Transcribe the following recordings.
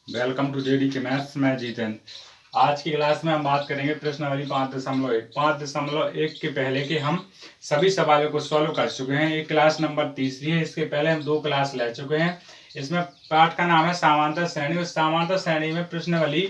Welcome to JD के maths. मैं जीतन। आज की क्लास में हम बात करेंगे प्रश्नावली 5.1 के पहले के हम सभी सवालों को सॉल्व कर चुके हैं। ये क्लास नंबर तीसरी है। इसके पहले हम 2 क्लास ले चुके हैं। इसमें पाठ का नाम है समांतर श्रेणी। उस समांतर श्रेणी में प्रश्नावली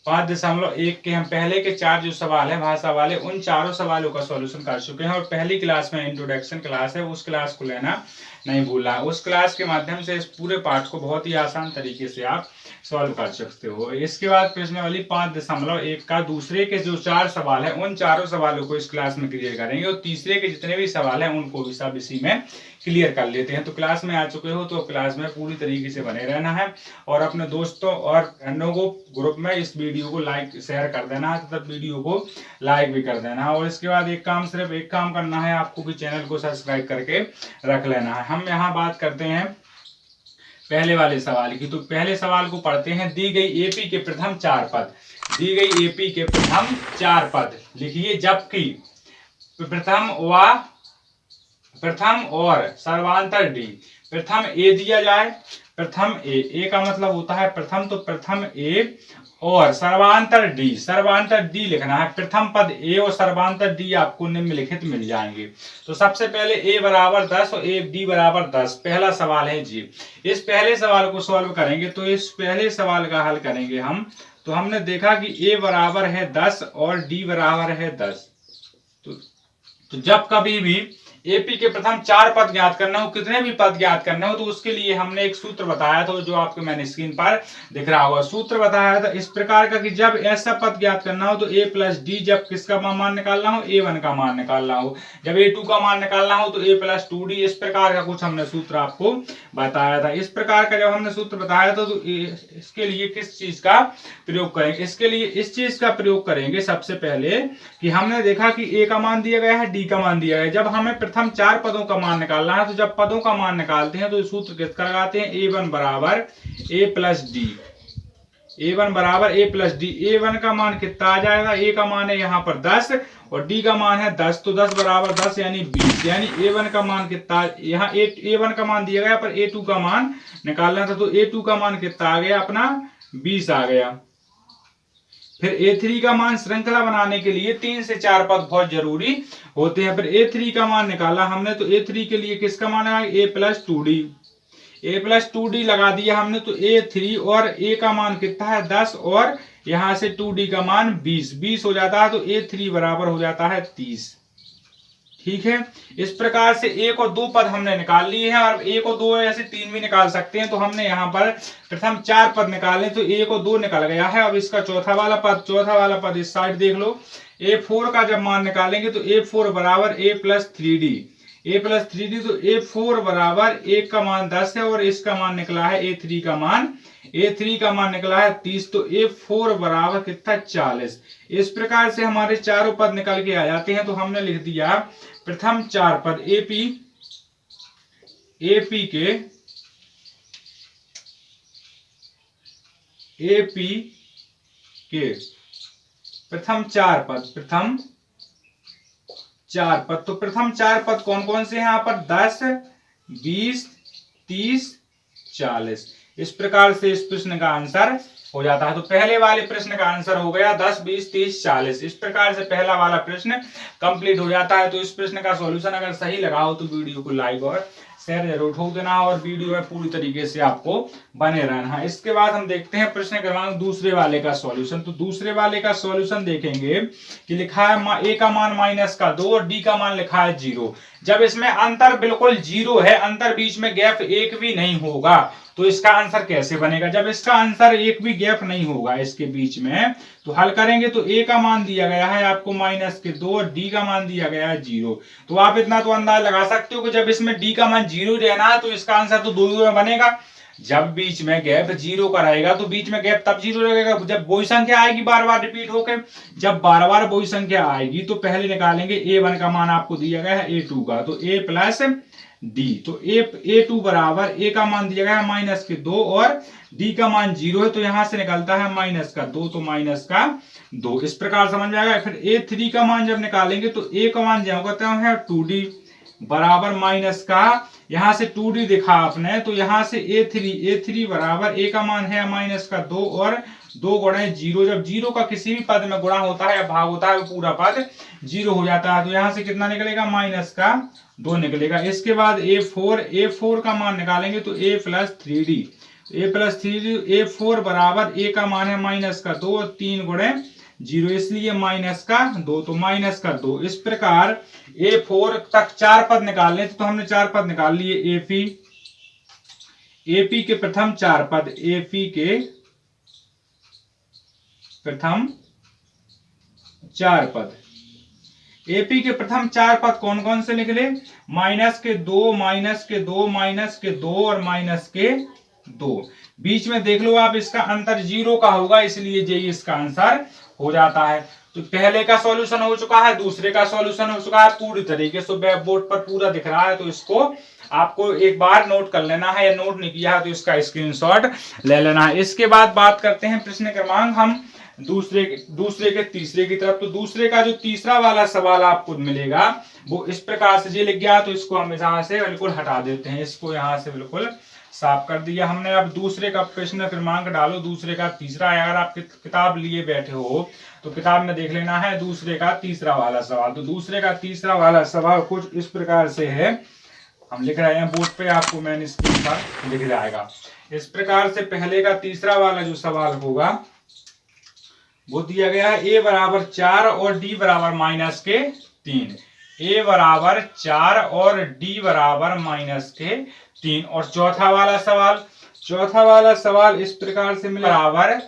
5.1 के हम पहले के 4 जो सवाल है भाषा वाले, उन चारों सवालों का सॉल्यूशन कर चुके हैं। और पहली क्लास में इंट्रोडक्शन क्लास है, उस क्लास को लेना नहीं भूलना। उस क्लास के माध्यम से इस पूरे पाठ को बहुत ही आसान तरीके से आप सॉल्व कर सकते हो। इसके बाद प्रश्नावली 5.1 का दूसरे के जो 4 सवाल है, उन चारों सवालों को इस क्लास में क्लियर करेंगे और तीसरे के जितने भी सवाल हैं उनको भी सब इसी में क्लियर कर लेते हैं। तो क्लास में आ चुके हो तो क्लास में पूरी तरीके से बने रहना है और अपने दोस्तों और फ्रेंडों को ग्रुप में इस वीडियो को लाइक शेयर कर देना है, तथा वीडियो को लाइक भी कर देना है। और इसके बाद सिर्फ एक काम करना है, आपको भी चैनल को सब्सक्राइब करके रख लेना है। हम यहाँ बात करते हैं पहले वाले सवाल की। तो पहले सवाल को पढ़ते हैं। दी गई एपी के प्रथम 4 पद, दी गई एपी के प्रथम 4 पद लिखिए, जबकि प्रथम और सर्वांतर डी। प्रथम ए दिया जाए, प्रथम ए का मतलब होता है प्रथम, तो प्रथम ए और सर्वांतर डी लिखना है। प्रथम पद ए और सर्वांतर डी आपको निम्नलिखित मिल जाएंगे। तो सबसे पहले ए बराबर 10 और ए डी बराबर 10 पहला सवाल है जी। इस पहले सवाल को सॉल्व करेंगे। तो इस पहले सवाल का हल करेंगे हम। तो हमने देखा कि ए बराबर है 10 और डी बराबर है 10। तो जब कभी भी एपी के प्रथम 4 पद ज्ञात करना हो, कितने भी पद ज्ञात करना हो, तो उसके लिए हमने एक सूत्र बताया था, जो आपको मैंने स्क्रीन पर दिख रहा होगा। सूत्र बताया था इस प्रकार का कि जब ऐसा पद ज्ञात करना हो तो ए प्लस डी, जब किसका मान निकालना हो, ए1 का मान निकालना हो। जब ए2 का मान निकालना हो तो ए प्लस 2डी। इस प्रकार का कुछ हमने सूत्र आपको बताया था। इस प्रकार का जब हमने सूत्र बताया था तो इसके लिए किस चीज का प्रयोग करेंगे, इसके लिए इस चीज का प्रयोग करेंगे सबसे पहले कि हमने देखा कि ए का मान दिया गया है, डी का मान दिया गया है। जब हमें प्रथम 4 पदों का मान निकालना है, तो जब पदों का मान निकालते हैं तो सूत्र किसका लगाते हैं, ए1 बराबर ए प्लस डी। ए1 बराबर ए प्लस डी। ए1 का मान कितना आ जाएगा, ए का मान है यहाँ पर 10 और डी का मान है 10, तो 10 बराबर 10 यानी 20। यानी ए1 का मान कितना, यहाँ ए1 का मान दिया गया पर ए2 का मान निकालना था, तो ए2 का मान कितना आ गया अपना 20 आ गया। फिर ए3 का मान श्रृंखला बनाने के लिए 3 से 4 पद बहुत जरूरी होते हैं। फिर ए3 का मान निकाला हमने, तो ए3 के लिए किसका मान आया, ए प्लस 2डी। ए प्लस 2डी लगा दिया हमने, तो ए3 और ए का मान कितना है 10 और यहां से 2डी का मान 20 हो जाता है। तो ए3 बराबर हो जाता है 30। ठीक है। इस प्रकार से 1 और 2 पद हमने निकाल लिए हैं और 1 और 2 ऐसे 3 भी निकाल सकते हैं। तो हमने यहाँ पर प्रथम 4 पद निकाले, तो 1 और 2 निकल गया है। अब इसका चौथा वाला पद इस साइड देख लो। a4 का जब मान निकालेंगे तो a4 बराबर a प्लस 3d। तो a4 बराबर 1 का मान 10 है और इसका मान निकला है a3 का मान निकला है 30। तो a4 बराबर कितना 40। इस प्रकार से हमारे चारों पद निकल के आ जाते हैं। तो हमने लिख दिया प्रथम 4 पद एपी के प्रथम 4 पद, तो प्रथम 4 पद कौन कौन से हैं यहाँ पर, 10, 20, 30, 40। इस प्रकार से इस प्रश्न का आंसर हो जाता है। तो पहले वाले प्रश्न का आंसर हो गया 10, 20, 30, 40। इस प्रकार से पहला वाला प्रश्न कंप्लीट हो जाता है। तो इस प्रश्न का सॉल्यूशन अगर सही लगा हो तो वीडियो को लाइक और शेयर जरूर ठोक देना और वीडियो में पूरी तरीके से आपको बने रहना है। इसके बाद हम देखते हैं प्रश्न क्रमांक दूसरे वाले का सॉल्यूशन। तो दूसरे वाले का सॉल्यूशन देखेंगे कि लिखा है ए का मान -2 और डी का मान लिखा है 0। जब इसमें अंतर बिल्कुल 0 है, अंतर बीच में गैप एक भी नहीं होगा, तो इसका आंसर कैसे बनेगा। जब इसका आंसर एक भी गैप नहीं होगा इसके बीच में, तो हल करेंगे। तो ए का मान दिया गया है आपको -2 और डी का मान दिया गया है 0। तो आप इतना तो अंदाज लगा सकते हो कि जब इसमें डी का मान 0 रहना है तो इसका आंसर तो 2 में बनेगा। जब बीच में गैप 0 का रहेगा तो बीच में गैप तब 0 रहेगा जब वही संख्या आएगी बार बार रिपीट होकर। जब बार बार वही संख्या आएगी तो पहले निकालेंगे a1 का मान आपको दिया गया है a2 का, तो a प्लस डी। तो a2 बराबर a का मान दिया गया है -2 और d का मान 0 है, तो यहां से निकलता है -2, तो -2। इस प्रकार समझ में आएगा। फिर a3 का मान जब निकालेंगे तो a का मान जो होता है 2d, बराबर माइनस का, यहाँ से 2d दिखा आपने तो यहाँ से a3 बराबर a का मान है माइनस का 2 और 2 गुणे 0। जब 0 का किसी भी पद में गुणा होता है या भाग होता है वो पूरा पद 0 हो जाता है। तो यहाँ से कितना निकलेगा, माइनस का 2 निकलेगा। इसके बाद a4 का मान निकालेंगे तो a प्लस 3d a4 बराबर a का मान है माइनस का 2 और 3 गुणे 0, इसलिए माइनस का 2, तो माइनस का 2। इस प्रकार a4 तक 4 पद निकालने तो हमने 4 पद निकाल लिए। AP के प्रथम 4 पद, AP के प्रथम 4 पद, AP के प्रथम 4 पद कौन कौन से निकले, माइनस के 2 माइनस के 2 माइनस के 2 और माइनस के 2। बीच में देख लो आप, इसका अंतर 0 का होगा, इसलिए ये इसका आंसर हो जाता है। तो पहले का सॉल्यूशन हो चुका है, दूसरे का सॉल्यूशन हो चुका है पूरी तरीके से, बोर्ड पर पूरा दिख रहा है। तो इसको आपको एक बार नोट कर लेना है, या नोट नहीं किया है तो इसका स्क्रीनशॉट ले लेना है। इसके बाद बात करते हैं प्रश्न क्रमांक हम दूसरे के तीसरे की तरफ। तो दूसरे का जो तीसरा वाला सवाल आपको मिलेगा वो इस प्रकार से, ये लिख गया तो इसको हम यहाँ से बिल्कुल हटा देते हैं, इसको यहाँ से बिल्कुल साफ कर दिया हमने। अब दूसरे का प्रश्न क्रमांक डालो, दूसरे का तीसरा। अगर आप किताब लिए बैठे हो तो किताब में देख लेना है दूसरे का तीसरा वाला सवाल। तो दूसरे का तीसरा वाला सवाल कुछ इस प्रकार से है, हम लिख रहे हैं बोर्ड पे, आपको मैंने स्क्रीन पर लिख जाएगा इस प्रकार से। पहले का तीसरा वाला जो सवाल होगा वो दिया गया है a बराबर 4 और d बराबर माइनस के 3। a बराबर 4 और d बराबर माइनस के 3। और चौथा वाला सवाल इस प्रकार से मिला, बराबर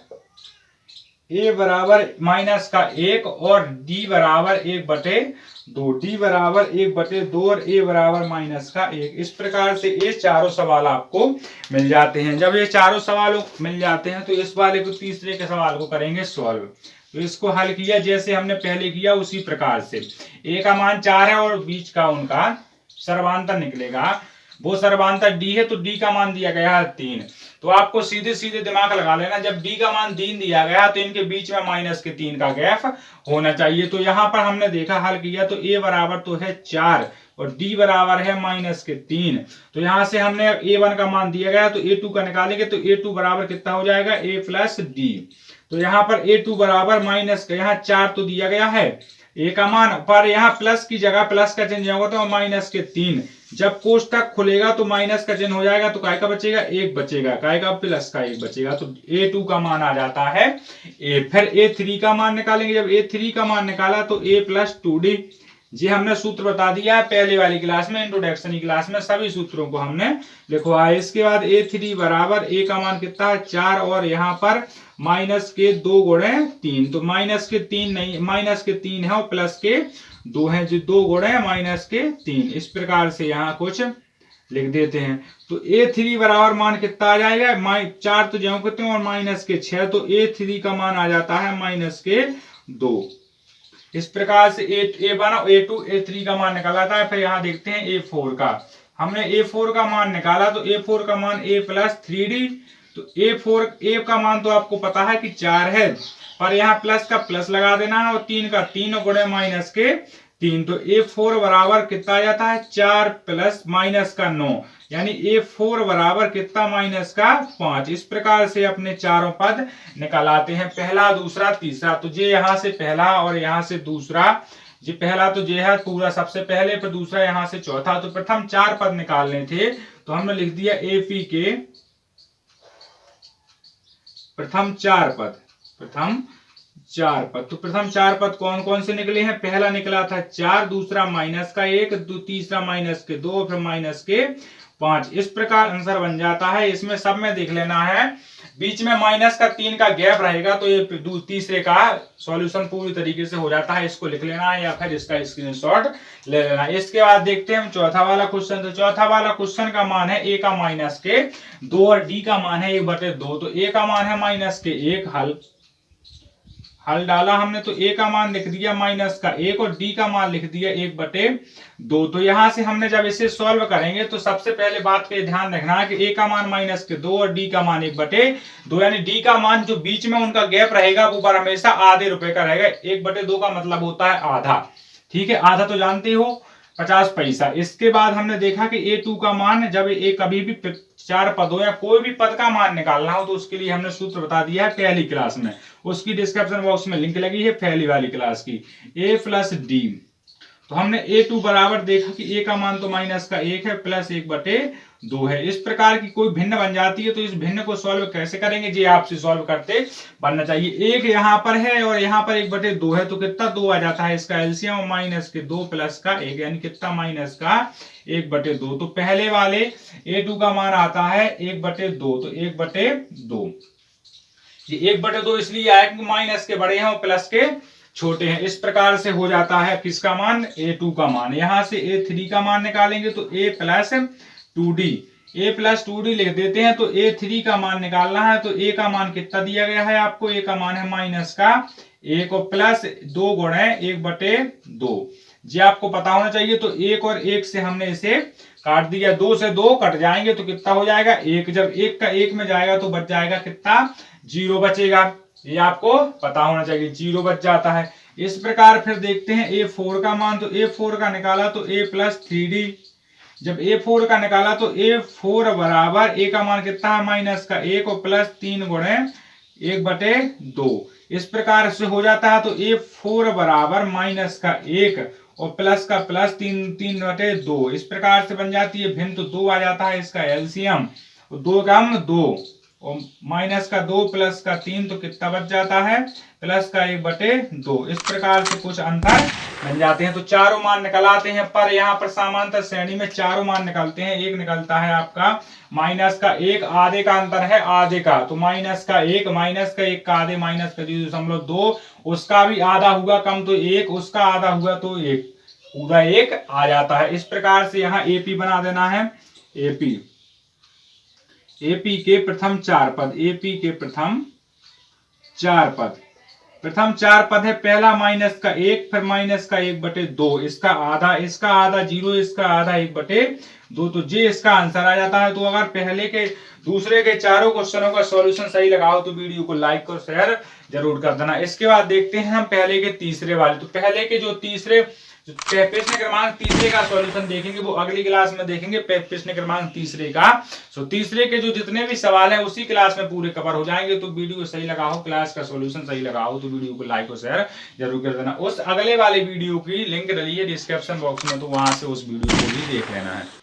a बराबर माइनस का 1 और d बराबर 1/2, d बराबर 1/2 और a बराबर माइनस का 1। इस प्रकार से ये चारों सवाल आपको मिल जाते हैं। जब ये चारों सवाल मिल जाते हैं तो इस वाले को, तीसरे के सवाल को करेंगे सॉल्व। तो इसको हल किया जैसे हमने पहले किया उसी प्रकार से। a का मान 4 है और बीच का उनका सर्वांतर निकलेगा, वो सर्वांतर d है, तो d का मान दिया गया है 3। तो आपको सीधे सीधे दिमाग लगा लेना, जब d का मान 3 दिया गया तो इनके बीच में माइनस के 3 का गैप होना चाहिए। तो यहाँ पर हमने देखा हल किया तो a बराबर तो है 4 और d बराबर है माइनस के 3। तो यहाँ से हमने a1 का मान दिया गया तो a2 का निकालेंगे तो a2 बराबर कितना हो जाएगा, a प्लस d। तो यहाँ पर a2 बराबर माइनस का, यहाँ 4 तो दिया गया है a का मान, पर यहाँ प्लस की जगह प्लस का चिन्ह होगा तो माइनस के 3। जब कोष्टक खुलेगा तो माइनस का चिन्ह हो जाएगा तो काय का बचेगा, 1 बचेगा, काय का प्लस का 1 बचेगा। तो a2 का मान आ जाता है a। फिर a3 का मान निकालेंगे, जब a3 का मान निकाला तो a प्लस 2d। जी हमने सूत्र बता दिया है पहले वाली क्लास में, इंट्रोडक्शन की क्लास में सभी सूत्रों को हमने लिखवा है। इसके बाद a3 बराबर a का मान कितना है 4 और यहाँ पर माइनस के 2 गुणे 3। तो माइनस के 3 नहीं, माइनस के 3 है और प्लस के 2 है, जो 2 गुणे माइनस के 3। इस प्रकार से यहाँ कुछ लिख देते हैं। तो a3 बराबर मान कितना आ जाएगा, 4 तो ज्यों कितने और माइनस के 6, तो a3 का मान आ जाता है माइनस के 2। इस प्रकार से a1 a2 a3 का मान निकाला था। फिर यहाँ देखते हैं a4 का, हमने a4 का मान निकाला तो a4 का मान a प्लस 3d। तो a का मान तो आपको पता है कि 4 है, पर यहाँ प्लस का प्लस लगा देना है और 3 का 3 गुणे माइनस के 3। तो a4 बराबर कितना आ जाता है, 4 प्लस माइनस का 9, यानी a4 बराबर कितना, माइनस का 5। इस प्रकार से अपने चारों पद निकाल आते हैं, पहला दूसरा तीसरा। तो ये यहाँ से पहला और यहाँ से दूसरा, जी पहला तो ये है पूरा सबसे पहले, फिर दूसरा यहाँ से चौथा। तो प्रथम 4 पद निकालने थे तो हमने लिख दिया AP के प्रथम 4 पद, प्रथम 4 पद। तो प्रथम 4 पद कौन कौन से निकले हैं, पहला निकला था 4, दूसरा माइनस का 1, तीसरा माइनस के 2, फिर माइनस के 5। इस प्रकार आंसर बन जाता है। इसमें सब में देख लेना है, बीच में माइनस का 3 का गैप रहेगा तो ये तीसरे का सॉल्यूशन पूरी तरीके से हो जाता है। इसको लिख लेना है या फिर इसका स्क्रीनशॉट ले लेना है। इसके बाद देखते हैं हम चौथा वाला क्वेश्चन। तो चौथा वाला क्वेश्चन का मान है a का माइनस के 2 और d का मान है 1/2। तो a का मान है माइनस के 1, हल डाला हमने तो a का मान लिख दिया माइनस का 1 और d का मान लिख दिया 1/2। तो यहां से हमने जब इसे सॉल्व करेंगे तो सबसे पहले बात पे ध्यान रखना है कि a का मान माइनस के 2 और d का मान 1/2, यानी d का मान जो बीच में उनका गैप रहेगा वो पर हमेशा आधे रुपए का रहेगा। 1/2 का मतलब होता है आधा, ठीक है, आधा तो जानते हो। 50 पैसा। इसके बाद हमने देखा कि A2 का मान, जब ए कभी भी 4 पद हो या कोई भी पद का मान निकालना हो तो उसके लिए हमने सूत्र बता दिया है पहली क्लास में, उसकी डिस्क्रिप्शन बॉक्स में लिंक लगी है पहली वाली क्लास की। A प्लस डी, तो हमने A2 बराबर देखा कि A का मान तो माइनस का 1 है प्लस 1/2 है। इस प्रकार की कोई भिन्न बन जाती है तो इस भिन्न को सॉल्व कैसे करेंगे, ये आपसे सॉल्व करते बनना चाहिए। 1 यहाँ पर है और यहाँ पर 1/2 है, तो कितना 2 आ जाता है इसका एलसीएम, माइनस के 2 प्लस का 1 यानी कितना माइनस का 1/2। तो पहले वाले A2 का मान आता है 1/2, तो 1/2 ये 1/2 इसलिए आया क्योंकि माइनस के बड़े हैं और प्लस के छोटे हैं। इस प्रकार से हो जाता है किसका मान, A2 का मान। यहां से A3 का मान निकालेंगे तो A प्लस 2D लिख देते हैं। तो A3 का मान निकालना है तो A का मान कितना दिया गया है आपको, A का मान है माइनस का 1 और प्लस 2 गुणे 1/2, ये आपको पता होना चाहिए। तो 1 और 1 से हमने इसे काट दिया, 2 से 2 कट जाएंगे तो कितना हो जाएगा 1। जब 1 का 1 में जाएगा तो बच जाएगा कितना, 0 बचेगा, ये आपको पता होना चाहिए, 0 बच जाता है। इस प्रकार फिर देखते हैं A4 का मान, तो A4 का निकाला तो A प्लस 3D, जब A4 का निकाला तो A4 बराबर A का मान कितना है माइनस का 1 और प्लस 3 गुणे 1/2, इस प्रकार से हो जाता है। तो A4 बराबर माइनस का 1 और प्लस का प्लस 3/2, इस प्रकार से बन जाती है भिन्न, तो 2 आ जाता है इसका एलसीएम, 2 कम 2 और माइनस का 2 प्लस का 3, तो कितना बच जाता है प्लस का 1/2। इस प्रकार से कुछ अंतर बन जाते हैं। तो चारों मान निकल आते हैं, पर यहाँ पर समांतर श्रेणी में चारों मान निकलते हैं। एक निकलता है आपका माइनस का 1, आधे का अंतर है आधे का, तो माइनस का 1 का आधे माइनस का 0.2, उसका भी आधा हुआ कम तो 1, उसका आधा हुआ तो 1, पूरा 1 आ जाता है। इस प्रकार से यहाँ AP बना देना है। AP के प्रथम 4 पद, AP के प्रथम 4 पद, प्रथम 4 पद है, पहला माइनस का 1, फिर माइनस का 1/2, इसका आधा 0, इसका आधा 1/2, तो जे इसका आंसर आ जाता है। तो अगर पहले के दूसरे के चारों क्वेश्चनों का सॉल्यूशन सही लगाओ तो वीडियो को लाइक और शेयर जरूर कर देना। इसके बाद देखते हैं हम पहले के तीसरे वाले, तो पहले के जो तीसरे प्रश्न क्रमांक तीसरे का सॉल्यूशन देखेंगे वो अगली क्लास में देखेंगे, प्रश्न क्रमांक तीसरे का। सो तीसरे के जो जितने भी सवाल है उसी क्लास में पूरे कवर हो जाएंगे। तो वीडियो सही लगाओ, क्लास का सॉल्यूशन सही लगाओ तो वीडियो को लाइक और शेयर जरूर कर देना। उस अगले वाले वीडियो की लिंक डली है डिस्क्रिप्शन बॉक्स में, तो वहां से उस वीडियो को भी देख लेना है।